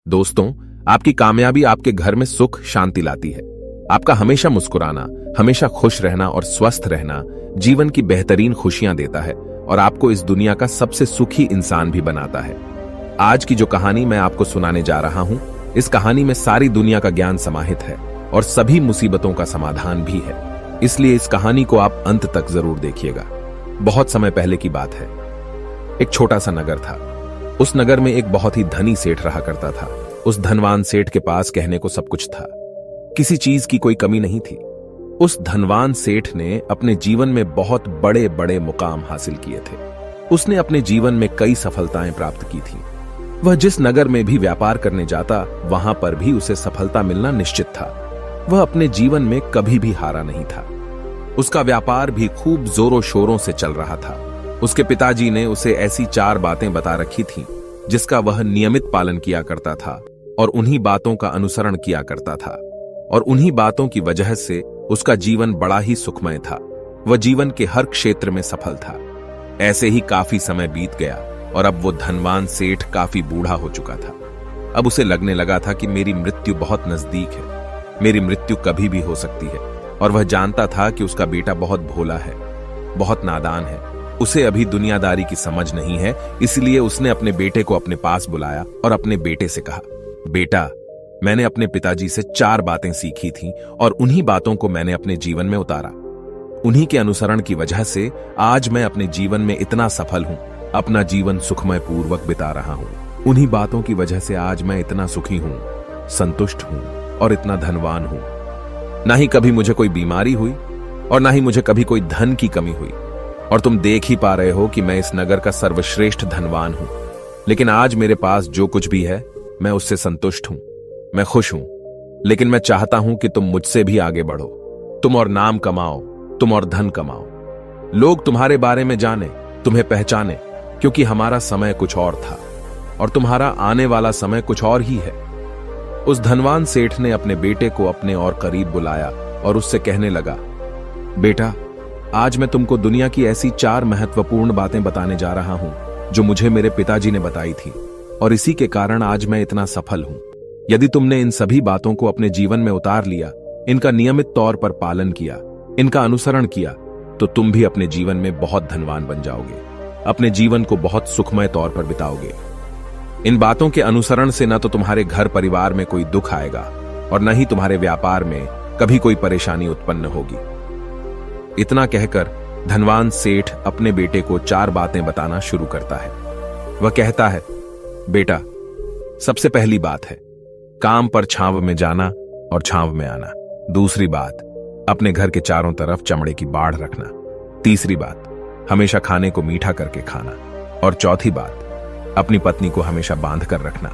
दोस्तों, आपकी कामयाबी आपके घर में सुख शांति लाती है। आपका हमेशा मुस्कुराना, हमेशा खुश रहना और स्वस्थ रहना जीवन की बेहतरीन खुशियां देता है और आपको इस दुनिया का सबसे सुखी इंसान भी बनाता है। आज की जो कहानी मैं आपको सुनाने जा रहा हूं, इस कहानी में सारी दुनिया का ज्ञान समाहित है और सभी मुसीबतों का समाधान भी है। इसलिए इस कहानी को आप अंत तक जरूर देखिएगा। बहुत समय पहले की बात है। एक छोटा सा नगर था। उस नगर में एक बहुत ही धनी सेठ रहा करता था। उस धनवान सेठ के पास कहने को सब कुछ था, किसी चीज की कोई कमी नहीं थी। उस धनवान सेठ ने अपने जीवन में बहुत बड़े बड़े मुकाम हासिल किए थे। उसने अपने जीवन में कई सफलताएं प्राप्त की थी। वह जिस नगर में भी व्यापार करने जाता, वहां पर भी उसे सफलता मिलना निश्चित था। वह अपने जीवन में कभी भी हारा नहीं था। उसका व्यापार भी खूब जोरों शोरों से चल रहा था। उसके पिताजी ने उसे ऐसी 4 बातें बता रखी थीं, जिसका वह नियमित पालन किया करता था और उन्हीं बातों का अनुसरण किया करता था। और उन्हीं बातों की वजह से उसका जीवन बड़ा ही सुखमय था। वह जीवन के हर क्षेत्र में सफल था। ऐसे ही काफी समय बीत गया और अब वो धनवान सेठ काफी बूढ़ा हो चुका था। अब उसे लगने लगा था कि मेरी मृत्यु बहुत नजदीक है, मेरी मृत्यु कभी भी हो सकती है। और वह जानता था कि उसका बेटा बहुत भोला है, बहुत नादान है, उसे अभी दुनियादारी की समझ नहीं है। इसलिए उसने अपने बेटे को अपने पास बुलाया और अपने बेटे से कहा, बेटा, मैंने अपने पिताजी से 4 बातें सीखी थीं और उन्हीं बातों को मैंने अपने जीवन में उतारा। उन्हीं के अनुसरण की वजह से आज मैं अपने जीवन में इतना सफल हूं, अपना जीवन सुखमय पूर्वक बिता रहा हूं। उन्हीं बातों की वजह से आज मैं इतना सुखी हूं, संतुष्ट हूं और इतना धनवान हूं। ना ही कभी मुझे कोई बीमारी हुई और ना ही मुझे कभी कोई धन की कमी हुई। और तुम देख ही पा रहे हो कि मैं इस नगर का सर्वश्रेष्ठ धनवान हूं। लेकिन आज मेरे पास जो कुछ भी है, मैं उससे संतुष्ट हूं, मैं खुश हूं। लेकिन मैं चाहता हूं कि तुम मुझसे भी आगे बढ़ो। तुम और नाम कमाओ, तुम और धन कमाओ, लोग तुम्हारे बारे में जाने, तुम्हें पहचाने, क्योंकि हमारा समय कुछ और था और तुम्हारा आने वाला समय कुछ और ही है। उस धनवान सेठ ने अपने बेटे को अपने और करीब बुलाया और उससे कहने लगा, बेटा, आज मैं तुमको दुनिया की ऐसी 4 महत्वपूर्ण बातें बताने जा रहा हूं जो मुझे मेरे पिताजी ने बताई थी और इसी के कारण आज मैं इतना सफल हूं। यदि तुमने इन सभी बातों को अपने जीवन में उतार लिया, इनका नियमित तौर पर पालन किया, इनका अनुसरण किया, तो तुम भी अपने जीवन में बहुत धनवान बन जाओगे, अपने जीवन को बहुत सुखमय तौर पर बिताओगे। इन बातों के अनुसरण से न तो तुम्हारे घर परिवार में कोई दुख आएगा और न ही तुम्हारे व्यापार में कभी कोई परेशानी उत्पन्न होगी। इतना कहकर धनवान सेठ अपने बेटे को 4 बातें बताना शुरू करता है। वह कहता है, बेटा, सबसे पहली बात है काम पर छांव में जाना और छांव में आना। दूसरी बात, अपने घर के चारों तरफ चमड़े की बाड़ रखना। तीसरी बात, हमेशा खाने को मीठा करके खाना। और चौथी बात, अपनी पत्नी को हमेशा बांध कर रखना।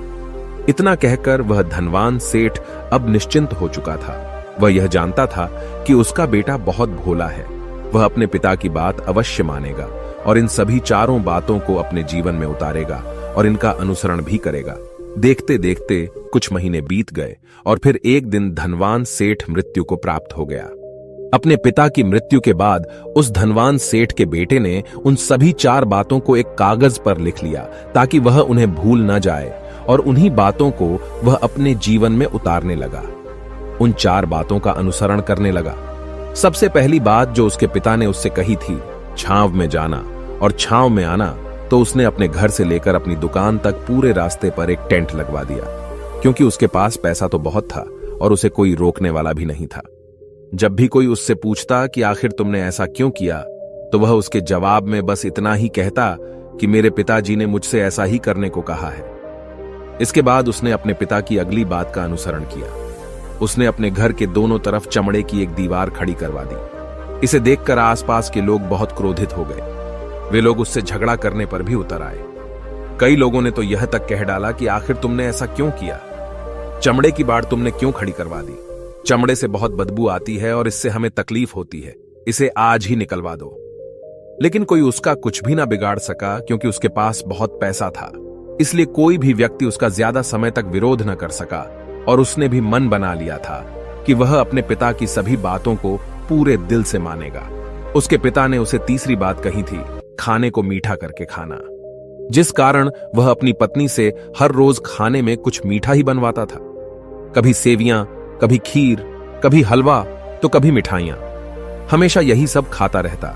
इतना कहकर वह धनवान सेठ अब निश्चिंत हो चुका था। वह यह जानता था कि उसका बेटा बहुत भोला है। वह अपने पिता की बात अवश्य मानेगा और इन सभी 4 बातों को अपने जीवन में उतारेगा और इनका अनुसरण भी करेगा। देखते देखते कुछ महीने बीत गए और फिर एक दिन धनवान सेठ मृत्यु को प्राप्त हो गया। अपने पिता की मृत्यु के बाद उस धनवान सेठ के बेटे ने उन सभी 4 बातों को एक कागज पर लिख लिया ताकि वह उन्हें भूल न जाए और उन्हीं बातों को वह अपने जीवन में उतारने लगा। उन 4 बातों का अनुसरण करने लगा। सबसे पहली बात जो उसके पिता ने उससे कही थी, छांव में जाना और छांव में आना, तो उसने अपने घर से लेकर अपनी दुकान तक पूरे रास्ते पर एक टेंट लगवा दिया, क्योंकि उसके पास पैसा तो बहुत था और उसे कोई रोकने वाला भी नहीं था। जब भी कोई उससे पूछता कि आखिर तुमने ऐसा क्यों किया, तो वह उसके जवाब में बस इतना ही कहता कि मेरे पिताजी ने मुझसे ऐसा ही करने को कहा है। इसके बाद उसने अपने पिता की अगली बात का अनुसरण किया। उसने अपने घर के दोनों तरफ चमड़े की एक दीवार खड़ी करवा दी। इसे देखकर आसपास के लोग बहुत क्रोधित हो गए। वे लोग उससे झगड़ा करने पर भी उतर आए। कई लोगों ने तो यह तक कह डाला कि आखिर तुमने ऐसा क्यों किया, चमड़े की बाड़ तुमने क्यों खड़ी करवा दी, चमड़े से बहुत बदबू आती है और इससे हमें तकलीफ होती है, इसे आज ही निकलवा दो। लेकिन कोई उसका कुछ भी ना बिगाड़ सका, क्योंकि उसके पास बहुत पैसा था। इसलिए कोई भी व्यक्ति उसका ज्यादा समय तक विरोध न कर सका और उसने भी मन बना लिया था कि वह अपने पिता की सभी बातों को पूरे दिल से मानेगा। उसके पिता ने उसे तीसरी बात कही थी, खाने को मीठा करके खाना। जिस कारण वह अपनी पत्नी से हर रोज खाने में कुछ मीठा ही बनवाता था। कभी सेवियां, कभी खीर, कभी हलवा तो कभी मिठाइयां। हमेशा यही सब खाता रहता।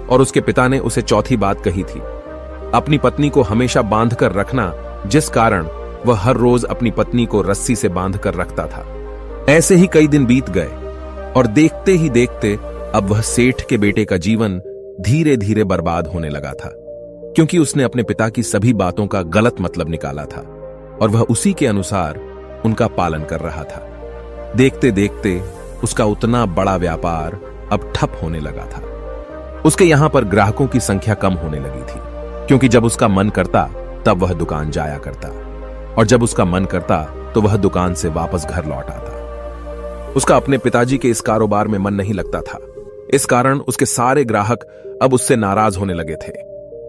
और उसके पिता ने उसे चौथी बात कही थी, अपनी पत्नी को हमेशा बांध कर रखना, जिस कारण वह हर रोज अपनी पत्नी को रस्सी से बांध कर रखता था। ऐसे ही कई दिन बीत गए और देखते ही देखते अब वह सेठ के बेटे का जीवन धीरे धीरे बर्बाद होने लगा था, क्योंकि उसने अपने पिता की सभी बातों का गलत मतलब निकाला था और वह उसी के अनुसार उनका पालन कर रहा था। देखते देखते उसका उतना बड़ा व्यापार अब ठप होने लगा था। उसके यहां पर ग्राहकों की संख्या कम होने लगी थी, क्योंकि जब उसका मन करता तब वह दुकान जाया करता और जब उसका मन करता तो वह दुकान से वापस घर लौट आता। उसका अपने पिताजी के इस कारोबार में मन नहीं लगता था। इस कारण उसके सारे ग्राहक अब उससे नाराज होने लगे थे।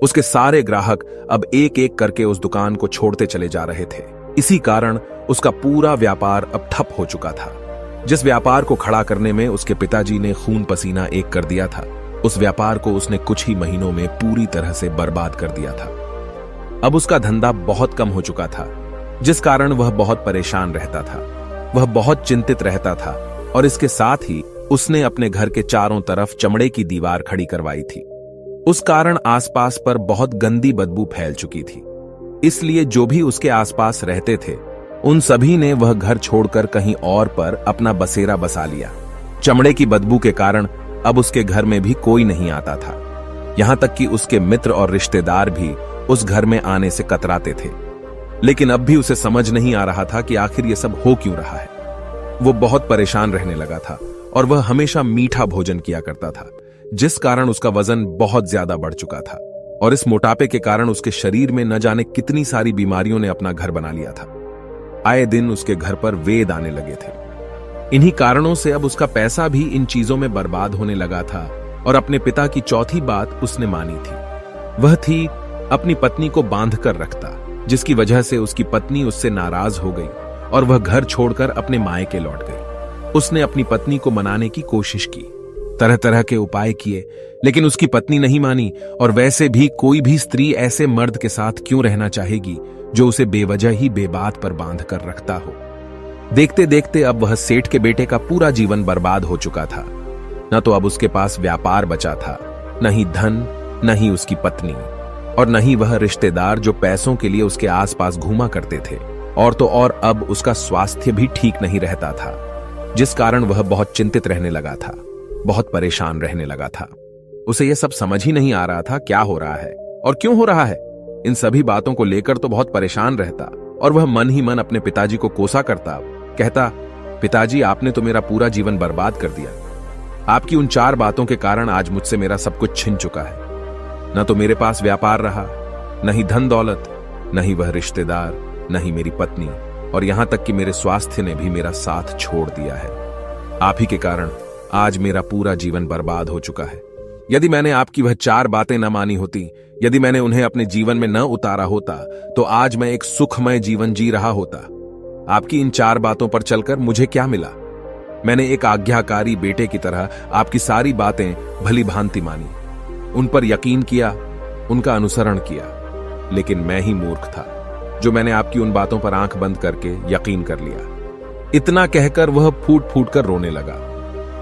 उसके सारे ग्राहक अब एक एक करके उस दुकान को छोड़ते चले जा रहे थे। इसी कारण उसका पूरा व्यापार अब ठप हो चुका था। जिस व्यापार को खड़ा करने में उसके पिताजी ने खून पसीना एक कर दिया था, उस व्यापार को उसने कुछ ही महीनों में पूरी तरह से बर्बाद कर दिया था। अब उसका धंधा बहुत कम हो चुका था, जिस कारण वह बहुत परेशान रहता था। वह बहुत चिंतित रहता था और इसके साथ ही उसने अपने घर के चारों तरफ चमड़े की दीवार खड़ी करवाई थी। उस कारण आसपास पर बहुत गंदी बदबू फैल चुकी थी। इसलिए जो भी उसके आसपास रहते थे उन सभी ने वह घर छोड़कर कहीं और पर अपना बसेरा बसा लिया। चमड़े की बदबू के कारण अब उसके घर में भी कोई नहीं आता था। यहां तक कि उसके मित्र और रिश्तेदार भी उस घर में आने से कतराते थे। लेकिन अब भी उसे समझ नहीं आ रहा था कि आखिर ये सब हो क्यों रहा है। वो बहुत परेशान रहने लगा था और वह हमेशा मीठा भोजन किया करता था, जिस कारण उसका वजन बहुत ज्यादा बढ़ चुका था और इस मोटापे के कारण उसके शरीर में न जाने कितनी सारी बीमारियों ने अपना घर बना लिया था। आए दिन उसके घर पर वेद आने लगे थे। इन्हीं कारणों से अब उसका पैसा भी इन चीजों में बर्बाद होने लगा था और अपने पिता की चौथी बात उसने मानी थी। वह थी अपनी पत्नी को बांध कर रखता, जिसकी वजह से उसकी पत्नी उससे नाराज हो गई और वह घर छोड़कर अपने मायके लौट गई। उसने अपनी पत्नी को मनाने की कोशिश की, तरह तरह के उपाय किए, लेकिन उसकी पत्नी नहीं मानी। और वैसे भी कोई भी स्त्री ऐसे मर्द के साथ क्यों रहना चाहेगी जो उसे बेवजह ही बेबात पर बांध कर रखता हो। देखते देखते अब वह सेठ के बेटे का पूरा जीवन बर्बाद हो चुका था। न तो अब उसके पास व्यापार बचा था, न ही धन, न ही उसकी पत्नी, और न ही वह रिश्तेदार जो पैसों के लिए उसके आसपास घूमा करते थे। और तो और अब उसका स्वास्थ्य भी ठीक नहीं रहता था, जिस कारण वह बहुत चिंतित रहने लगा था, बहुत परेशान रहने लगा था। उसे यह सब समझ ही नहीं आ रहा था क्या हो रहा है और क्यों हो रहा है। इन सभी बातों को लेकर तो बहुत परेशान रहता और वह मन ही मन अपने पिताजी को कोसा करता, कहता, पिताजी आपने तो मेरा पूरा जीवन बर्बाद कर दिया। आपकी उन 4 बातों के कारण आज मुझसे मेरा सब कुछ छिन चुका है। न तो मेरे पास व्यापार रहा, न ही धन दौलत, न ही वह रिश्तेदार, न ही मेरी पत्नी, और यहां तक कि मेरे स्वास्थ्य ने भी मेरा साथ छोड़ दिया है। आप ही के कारण आज मेरा पूरा जीवन बर्बाद हो चुका है। यदि मैंने आपकी वह 4 बातें न मानी होती, यदि मैंने उन्हें अपने जीवन में न उतारा होता, तो आज मैं एक सुखमय जीवन जी रहा होता। आपकी इन 4 बातों पर चलकर मुझे क्या मिला? मैंने एक आज्ञाकारी बेटे की तरह आपकी सारी बातें भली भांति मानी, उन पर यकीन किया, उनका अनुसरण किया। लेकिन मैं ही मूर्ख था जो मैंने आपकी उन बातों पर आंख बंद करके यकीन कर लिया। इतना कहकर वह फूट फूट कर रोने लगा।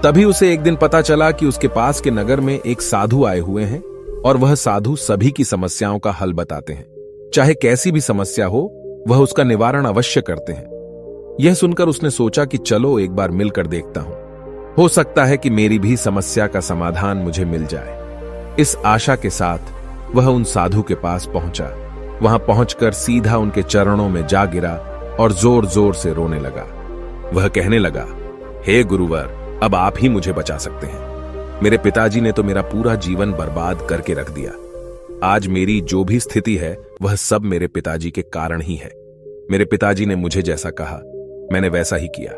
तभी उसे एक दिन पता चला कि उसके पास के नगर में एक साधु आए हुए हैं और वह साधु सभी की समस्याओं का हल बताते हैं। चाहे कैसी भी समस्या हो, वह उसका निवारण अवश्य करते हैं। यह सुनकर उसने सोचा कि चलो एक बार मिलकर देखता हूं, हो सकता है कि मेरी भी समस्या का समाधान मुझे मिल जाए। इस आशा के साथ वह उन साधु के पास पहुंचा। वहां पहुंचकर सीधा उनके चरणों में जा गिरा और जोर जोर से रोने लगा। वह कहने लगा, हे गुरुवर, अब आप ही मुझे बचा सकते हैं। मेरे पिताजी ने तो मेरा पूरा जीवन बर्बाद करके रख दिया। आज मेरी जो भी स्थिति है वह सब मेरे पिताजी के कारण ही है। मेरे पिताजी ने मुझे जैसा कहा मैंने वैसा ही किया।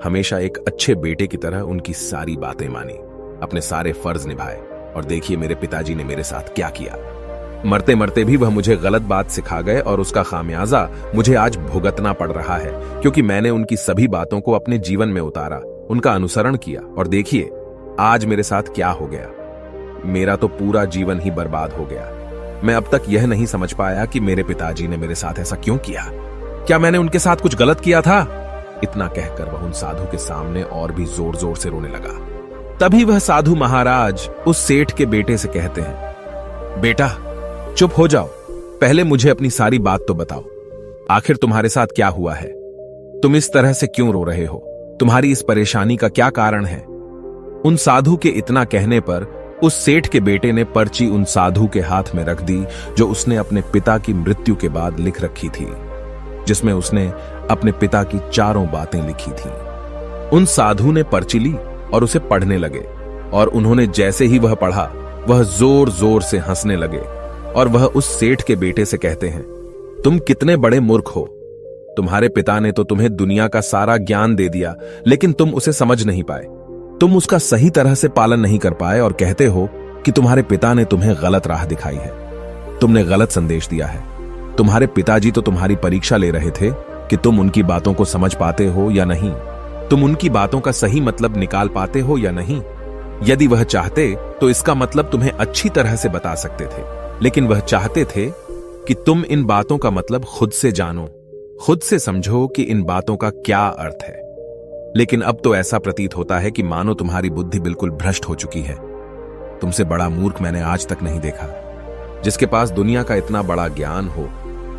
हमेशा एक अच्छे बेटे की तरह उनकी सारी बातें मानी, अपने सारे फर्ज निभाए, और देखिए मेरे पिताजी ने मेरे साथ क्या किया। मरते मरते भी वह मुझे गलत बात सिखा गए और उसका खामियाजा मुझे आज भुगतना पड़ रहा है, क्योंकि मैंने उनकी सभी बातों को अपने जीवन में उतारा, उनका अनुसरण किया, और देखिए आज मेरे साथ क्या हो गया। मेरा तो पूरा जीवन ही बर्बाद हो गया। मैं अब तक यह नहीं समझ पाया कि मेरे पिताजी ने मेरे साथ ऐसा क्यों किया। क्या मैंने उनके साथ कुछ गलत किया था? इतना कहकर वह उन साधु के सामने और भी जोर जोर से रोने लगा। तभी वह साधु महाराज उस सेठ के बेटे से कहते हैं, बेटा चुप हो जाओ, पहले मुझे अपनी सारी बात तो बताओ। आखिर तुम्हारे साथ क्या हुआ है? तुम इस तरह से क्यों रो रहे हो? तुम्हारी इस परेशानी का क्या कारण है? उन साधु के इतना कहने पर उस सेठ के बेटे ने पर्ची उन साधु के हाथ में रख दी जो उसने अपने पिता की मृत्यु के बाद लिख रखी थी, जिसमें उसने अपने पिता की चारों बातें लिखी थी। उन साधु ने पर्ची ली और उसे पढ़ने लगे, और उन्होंने जैसे ही वह पढ़ा वह जोर जोर से हंसने लगे, और वह उस सेठ के बेटे से कहते हैं, तुम कितने बड़े मूर्ख हो। तुम्हारे पिता ने तो तुम्हें दुनिया का सारा ज्ञान दे दिया, लेकिन तुम उसे समझ नहीं पाए। तुम उसका सही तरह से पालन नहीं कर पाए और कहते हो कि तुम्हारे पिता ने तुम्हें गलत राह दिखाई है, तुमने गलत संदेश दिया है। तुम्हारे पिताजी तो तुम्हारी परीक्षा ले रहे थे कि तुम उनकी बातों को समझ पाते हो या नहीं, तुम उनकी बातों का सही मतलब निकाल पाते हो या नहीं। यदि वह चाहते तो इसका मतलब तुम्हें अच्छी तरह से बता सकते थे, लेकिन वह चाहते थे कि तुम इन बातों का मतलब खुद से जानो, खुद से समझो कि इन बातों का क्या अर्थ है। लेकिन अब तो ऐसा प्रतीत होता है कि मानो तुम्हारी बुद्धि बिल्कुल भ्रष्ट हो चुकी है। तुमसे बड़ा मूर्ख मैंने आज तक नहीं देखा। जिसके पास दुनिया का इतना बड़ा ज्ञान हो,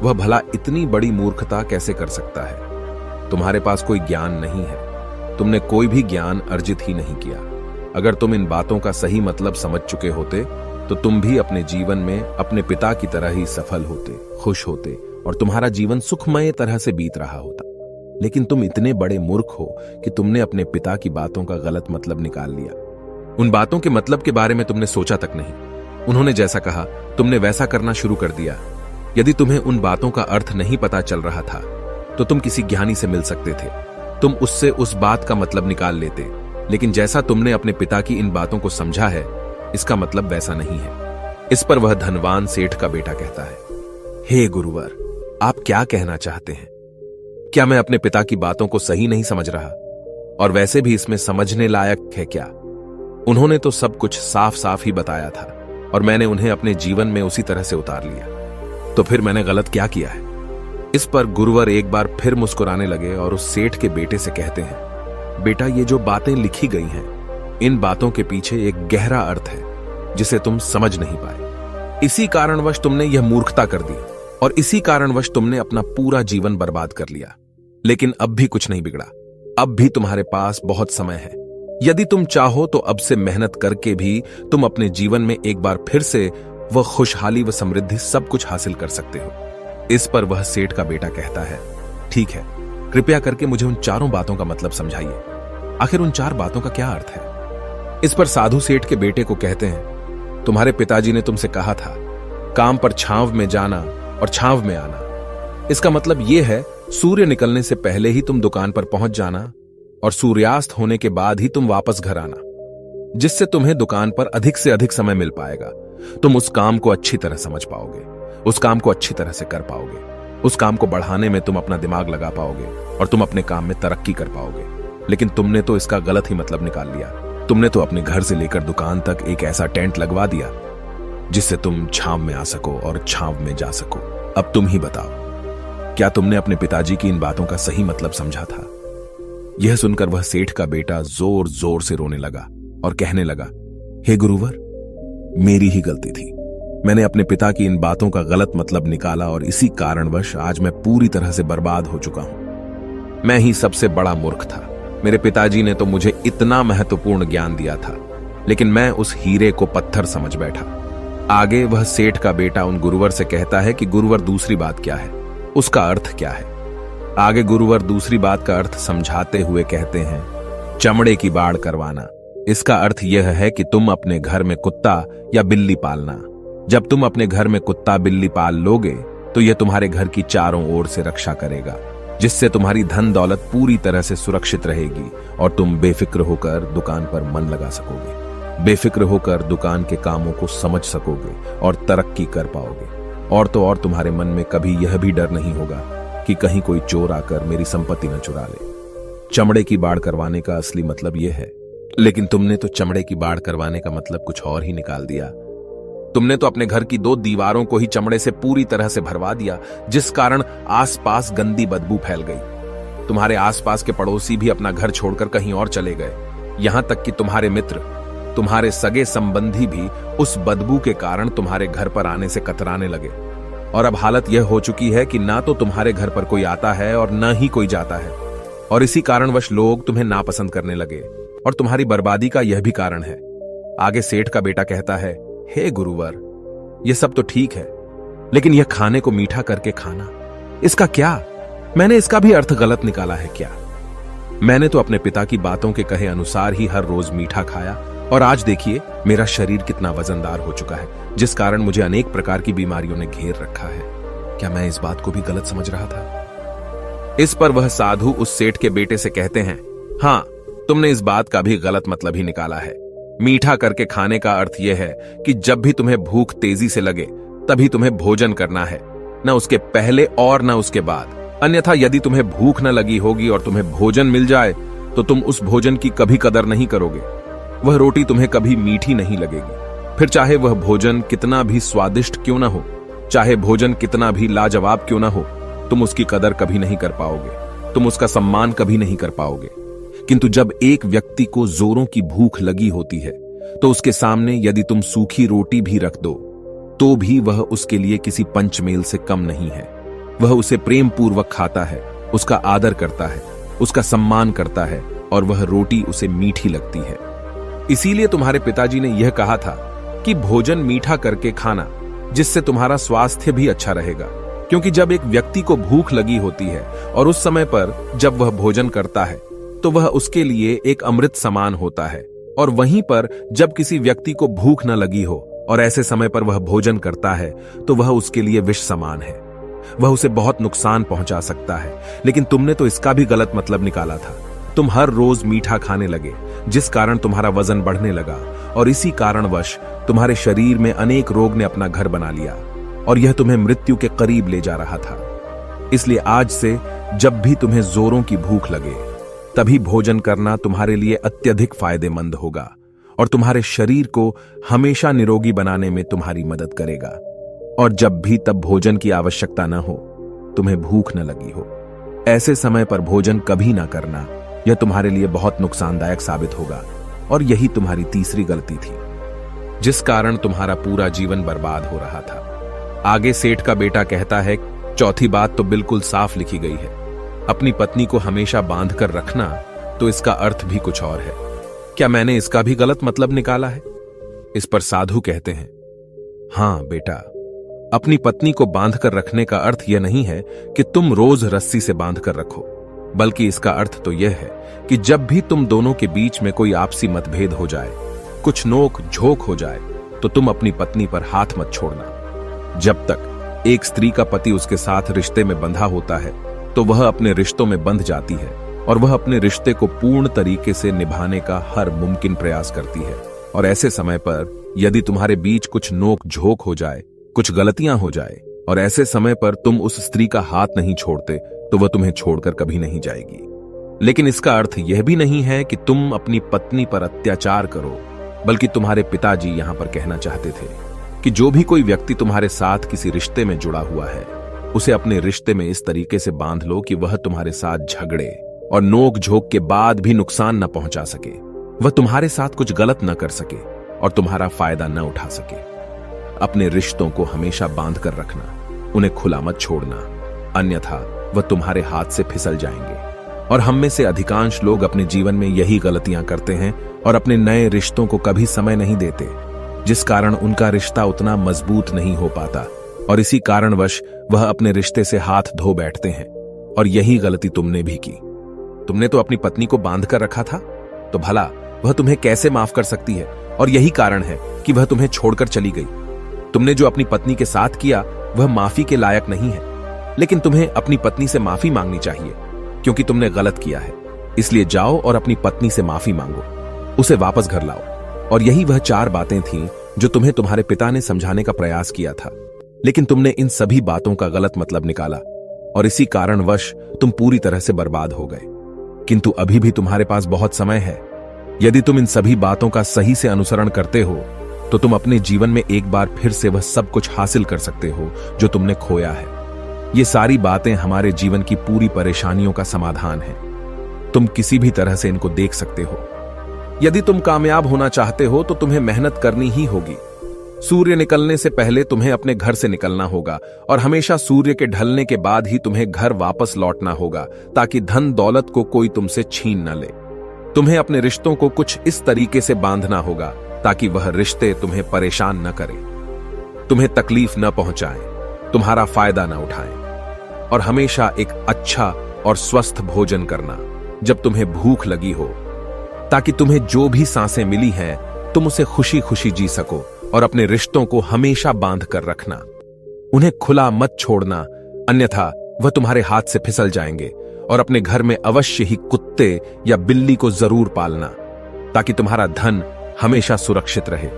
वह भला इतनी बड़ी मूर्खता कैसे कर सकता है? तुम्हारे पास कोई ज्ञान नहीं है, तुमने कोई भी ज्ञान अर्जित ही नहीं किया। अगर तुम इन बातों का सही मतलब समझ चुके होते तो तुम भी अपने जीवन में अपने पिता की तरह ही सफल होते, खुश होते, और तुम्हारा जीवन सुखमय तरह से बीत रहा होता। लेकिन तुम इतने बड़े मूर्ख हो कि तुमने अपने पिता की बातों का गलत मतलब निकाल लिया। उन बातों के मतलब के बारे में तुमने सोचा तक नहीं। उन्होंने जैसा कहा तुमने वैसा करना शुरू कर दिया। यदि तुम्हें उन बातों का अर्थ नहीं पता चल रहा था तो तुम किसी ज्ञानी से मिल सकते थे, तुम उससे उस बात का मतलब निकाल लेते। लेकिन जैसा तुमने अपने पिता की इन बातों को समझा है, इसका मतलब वैसा नहीं है। इस पर वह धनवान सेठ का बेटा कहता है, हे गुरुवर, आप क्या कहना चाहते हैं? क्या मैं अपने पिता की बातों को सही नहीं समझ रहा? और वैसे भी इसमें समझने लायक है क्या? उन्होंने तो सब कुछ साफ साफ ही बताया था और मैंने उन्हें अपने जीवन में उसी तरह से उतार लिया। तो फिर मैंने गलत क्या किया है? इस पर गुरुवर एक बार फिर मुस्कुराने लगे और उस सेठ के बेटे से कहते हैं, बेटा, ये जो बातें लिखी गई हैं, इन बातों के पीछे एक गहरा अर्थ है जिसे तुम समझ नहीं पाए। इसी कारणवश तुमने यह मूर्खता कर दी और इसी कारणवश तुमने अपना पूरा जीवन बर्बाद कर लिया। लेकिन अब भी कुछ नहीं बिगड़ा, अब भी तुम्हारे पास बहुत समय है। यदि तुम चाहो तो अब से मेहनत करके भी तुम अपने जीवन में एक बार फिर से वह खुशहाली व समृद्धि सब कुछ हासिल कर सकते हो। इस पर वह सेठ का बेटा कहता है, ठीक है, कृपया करके मुझे उन चारों बातों का मतलब समझाइए। आखिर उन चार बातों का क्या अर्थ है? इस पर साधु सेठ के बेटे को कहते हैं, तुम्हारे पिताजी ने तुमसे कहा था काम पर छांव में जाना और छांव में आना। इसका मतलब यह है सूर्य निकलने से पहले ही तुम दुकान पर पहुंच जाना और सूर्यास्त होने के बाद ही तुम वापस घर आना, जिससे तुम्हें दुकान पर अधिक से अधिक समय मिल पाएगा। तुम उस काम को अच्छी तरह समझ पाओगे, उस काम को अच्छी तरह से कर पाओगे, उस काम को बढ़ाने में तुम अपना दिमाग लगा पाओगे और तुम अपने काम में तरक्की कर पाओगे। लेकिन तुमने तो इसका गलत ही मतलब निकाल लिया। तुमने तो अपने घर से लेकर दुकान तक एक ऐसा टेंट लगवा दिया जिससे तुम छांव में आ सको और छांव में जा सको। अब तुम ही बताओ, क्या तुमने अपने पिताजी की इन बातों का सही मतलब समझा था? यह सुनकर वह सेठ का बेटा जोर जोर से रोने लगा और कहने लगा, हे गुरुवर, मेरी ही गलती थी। मैंने अपने पिता की इन बातों का गलत मतलब निकाला और इसी कारणवश आज मैं पूरी तरह से बर्बाद हो चुका हूं। मैं ही सबसे बड़ा मूर्ख था। मेरे पिताजी ने तो मुझे इतना महत्वपूर्ण ज्ञान दिया था, लेकिन मैं उस हीरे को पत्थर समझ बैठा। आगे वह सेठ का बेटा उन गुरुवर से कहता है कि गुरुवर, दूसरी बात क्या है, उसका अर्थ क्या है? आगे गुरुवर दूसरी बात का अर्थ समझाते हुए कहते हैं, चमड़े की बाड़ करवाना। इसका अर्थ यह है कि तुम अपने घर में कुत्ता या बिल्ली पालना। जब तुम अपने घर में कुत्ता बिल्ली पाल लोगे तो यह तुम्हारे घर की चारों ओर से रक्षा करेगा, जिससे तुम्हारी धन दौलत पूरी तरह से सुरक्षित रहेगी और तुम बेफिक्र होकर दुकान पर मन लगा सकोगे, बेफिक्र होकर दुकान के कामों को समझ सकोगे और तरक्की कर पाओगे। और तो और तुम्हारे मन में कभी यह भी डर नहीं होगा कि कहीं कोई चोर आकर मेरी संपत्ति न चुरा ले। चमड़े की बाड़ करवाने का असली मतलब यह है, लेकिन तुमने तो चमड़े की बाड़ करवाने का मतलब कुछ और ही निकाल दिया। तुमने तो अपने घर की 2 दीवारों को ही चमड़े से पूरी तरह से भरवा दिया, जिस कारण आसपास गंदी बदबू फैल गई। तुम्हारे आसपास के पड़ोसी भी अपना घर छोड़कर कहीं और चले गए। यहां तक कि तुम्हारे मित्र, तुम्हारे सगे संबंधी भी उस बदबू के कारण तुम्हारे घर पर आने से कतराने लगे। और अब हालत यह हो चुकी है कि ना तो तुम्हारे घर पर कोई आता है और न ही कोई जाता है। और इसी कारणवश लोग तुम्हें नापसंद करने लगे और तुम्हारी बर्बादी का यह भी कारण है। आगे सेठ का बेटा कहता है, हे गुरुवर, यह सब तो ठीक है, लेकिन यह खाने को मीठा करके खाना, इसका क्या? मैंने इसका भी अर्थ गलत निकाला है क्या? मैंने तो अपने पिता की बातों के कहे अनुसार ही हर रोज मीठा खाया और आज देखिए मेरा शरीर कितना वजनदार हो चुका है, जिस कारण मुझे अनेक प्रकार की बीमारियों ने घेर रखा है। क्या मैं इस बात को भी गलत समझ रहा था? इस पर वह साधु उस सेठ के बेटे से कहते हैं, हां, तुमने इस बात का भी गलत मतलब ही निकाला है। मीठा करके खाने का अर्थ यह है कि जब भी तुम्हें भूख तेजी से लगे तभी तुम्हें भोजन करना है, न उसके पहले और न उसके बाद। अन्यथा यदि तुम्हें भूख न लगी होगी और तुम्हें भोजन मिल जाए तो तुम उस भोजन की कभी कदर नहीं करोगे। वह रोटी तुम्हें कभी मीठी नहीं लगेगी, फिर चाहे वह भोजन कितना भी स्वादिष्ट क्यों ना हो, चाहे भोजन कितना भी लाजवाब क्यों ना हो, तुम उसकी कदर कभी नहीं कर पाओगे, तुम उसका सम्मान कभी नहीं कर पाओगे। किंतु जब एक व्यक्ति को जोरों की भूख लगी होती है तो उसके सामने यदि तुम सूखी रोटी भी रख दो तो भी वह उसके लिए किसी पंचमेल से कम नहीं है। वह उसे प्रेम पूर्वक खाता है, उसका आदर करता है, उसका सम्मान करता है और वह रोटी उसे मीठी लगती है। इसीलिए तुम्हारे पिताजी ने यह कहा था कि भोजन मीठा करके खाना, जिससे तुम्हारा स्वास्थ्य भी अच्छा रहेगा। क्योंकि जब एक व्यक्ति को भूख लगी होती है और उस समय पर जब वह भोजन करता है तो वह उसके लिए एक अमृत समान होता है, और वहीं पर जब किसी व्यक्ति को भूख न लगी हो और ऐसे समय पर वह भोजन करता है तो वह उसके लिए विष समान है, वह उसे बहुत नुकसान पहुंचा सकता है। लेकिन तुमने तो इसका भी गलत मतलब निकाला था। तुम हर रोज मीठा खाने लगे, जिस कारण तुम्हारा वजन बढ़ने लगा और इसी कारणवश तुम्हारे शरीर में अनेक रोग ने अपना घर बना लिया और यह तुम्हें मृत्यु के करीब ले जा रहा था। इसलिए आज से जब भी तुम्हें जोरों की भूख लगे तभी भोजन करना तुम्हारे लिए अत्यधिक फायदेमंद होगा और तुम्हारे शरीर को हमेशा निरोगी बनाने में तुम्हारी मदद करेगा। और जब भी तब भोजन की आवश्यकता न हो, तुम्हें भूख न लगी हो, ऐसे समय पर भोजन कभी ना करना, यह तुम्हारे लिए बहुत नुकसानदायक साबित होगा। और यही तुम्हारी तीसरी गलती थी, जिस कारण तुम्हारा पूरा जीवन बर्बाद हो रहा था। आगे सेठ का बेटा कहता है, चौथी बात तो बिल्कुल साफ लिखी गई है, अपनी पत्नी को हमेशा बांध कर रखना, तो इसका अर्थ भी कुछ और है। क्या मैंने इसका भी गलत मतलब निकाला है? इस पर साधु कहते हैं, हां बेटा, अपनी पत्नी को बांध कर रखने का अर्थ यह नहीं है कि तुम रोज रस्सी से बांध कर रखो, बल्कि इसका अर्थ तो यह है कि जब भी तुम दोनों के बीच में कोई आपसी मतभेद हो जाए, कुछ नोक झोंक हो जाए, तो तुम अपनी पत्नी पर हाथ मत छोड़ना। जब तक एक स्त्री का पति उसके साथ रिश्ते में बंधा होता है तो वह अपने रिश्तों में बंध जाती है और वह अपने रिश्ते को पूर्ण तरीके से निभाने का हर मुमकिन प्रयास करती है। और ऐसे समय पर यदि तुम्हारे बीच कुछ नोक झोंक हो जाए, कुछ गलतियां हो जाए और ऐसे समय पर तुम उस स्त्री का हाथ नहीं छोड़ते तो वह तुम्हें छोड़कर कभी नहीं जाएगी। लेकिन इसका अर्थ यह भी नहीं है कि तुम अपनी पत्नी पर अत्याचार करो, बल्कि तुम्हारे पिताजी यहां पर कहना चाहते थे कि जो भी कोई व्यक्ति तुम्हारे साथ किसी रिश्ते में जुड़ा हुआ है, उसे अपने रिश्ते में इस तरीके से बांध लो कि वह तुम्हारे साथ झगड़े और नोक झोंक के बाद भी नुकसान न पहुंचा सके, वह तुम्हारे साथ कुछ गलत न कर सके और तुम्हारा फायदा न उठा सके। अपने रिश्तों को हमेशा बांध कर रखना, उन्हें खुला मत छोड़ना, अन्यथा वह तुम्हारे हाथ से फिसल जाएंगे। और हम में से अधिकांश लोग अपने जीवन में यही गलतियां करते हैं और अपने नए रिश्तों को कभी समय नहीं देते, जिस कारण उनका रिश्ता उतना मजबूत नहीं हो पाता और इसी कारणवश वह अपने रिश्ते से हाथ धो बैठते हैं। और यही गलती तुमने भी की। तुमने तो अपनी पत्नी को बांध कर रखा था, तो भला वह तुम्हें कैसे माफ कर सकती है? और यही कारण है कि वह तुम्हें छोड़कर चली गई। तुमने जो अपनी पत्नी के साथ किया वह माफी के लायक नहीं है, लेकिन तुम्हें अपनी पत्नी से माफी मांगनी चाहिए क्योंकि तुमने गलत किया है। इसलिए जाओ और अपनी पत्नी से माफी मांगो, उसे वापस घर लाओ। और यही वह 4 बातें थीं जो तुम्हें तुम्हारे पिता ने समझाने का प्रयास किया था, लेकिन तुमने इन सभी बातों का गलत मतलब निकाला और इसी कारणवश तुम पूरी तरह से बर्बाद हो गए। किंतु अभी भी तुम्हारे पास बहुत समय है। यदि तुम इन सभी बातों का सही से अनुसरण करते हो तो तुम अपने जीवन में एक बार फिर से वह सब कुछ हासिल कर सकते हो जो तुमने खोया है। ये सारी बातें हमारे जीवन की पूरी परेशानियों का समाधान है। तुम किसी भी तरह से इनको देख सकते हो। यदि तुम कामयाब होना चाहते हो तो तुम्हें मेहनत करनी ही होगी। सूर्य निकलने से पहले तुम्हें अपने घर से निकलना होगा और हमेशा सूर्य के ढलने के बाद ही तुम्हें घर वापस लौटना होगा, ताकि धन दौलत को कोई तुमसे छीन न ले। तुम्हें अपने रिश्तों को कुछ इस तरीके से बांधना होगा ताकि वह रिश्ते तुम्हें परेशान न करें, तुम्हें तकलीफ न पहुंचाएं, तुम्हारा फायदा न उठाएं। और हमेशा एक अच्छा और स्वस्थ भोजन करना जब तुम्हें भूख लगी हो, ताकि तुम्हें जो भी सांसें मिली हैं तुम उसे खुशी खुशी जी सको। और अपने रिश्तों को हमेशा बांध कर रखना, उन्हें खुला मत छोड़ना, अन्यथा वह तुम्हारे हाथ से फिसल जाएंगे। और अपने घर में अवश्य ही कुत्ते या बिल्ली को जरूर पालना, ताकि तुम्हारा धन हमेशा सुरक्षित रहे।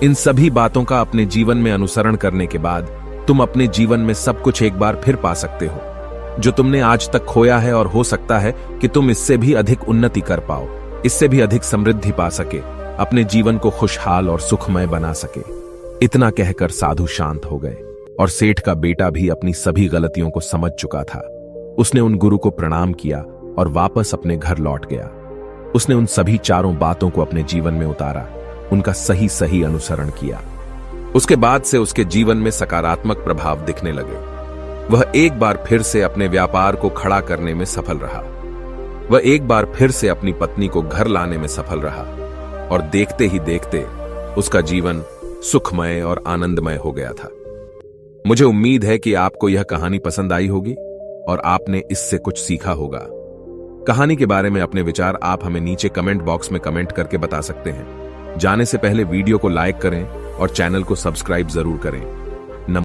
इन सभी बातों का अपने जीवन में अनुसरण करने के बाद तुम अपने जीवन में सब कुछ एक बार फिर पा सकते हो जो तुमने आज तक खोया है। और हो सकता है कि तुम इससे भी अधिक उन्नति कर पाओ, इससे भी अधिक समृद्धि पा सके, अपने जीवन को खुशहाल और सुखमय बना सके। इतना कहकर साधु शांत हो गए और सेठ का बेटा भी अपनी सभी गलतियों को समझ चुका था। उसने उन गुरु को प्रणाम किया और वापस अपने घर लौट गया। उसने उन सभी चारों बातों को अपने जीवन में उतारा, उनका सही सही अनुसरण किया। उसके बाद से उसके जीवन में सकारात्मक प्रभाव दिखने लगे। वह एक बार फिर से अपने व्यापार को खड़ा करने में सफल रहा। वह एक बार फिर से अपनी पत्नी को घर लाने में सफल रहा और देखते ही देखते उसका जीवन सुखमय और आनंदमय हो गया था। मुझे उम्मीद है कि आपको यह कहानी पसंद आई होगी और आपने इससे कुछ सीखा होगा। कहानी के बारे में अपने विचार आप हमें नीचे कमेंट बॉक्स में कमेंट करके बता सकते हैं। जाने से पहले वीडियो को लाइक करें और चैनल को सब्सक्राइब जरूर करें।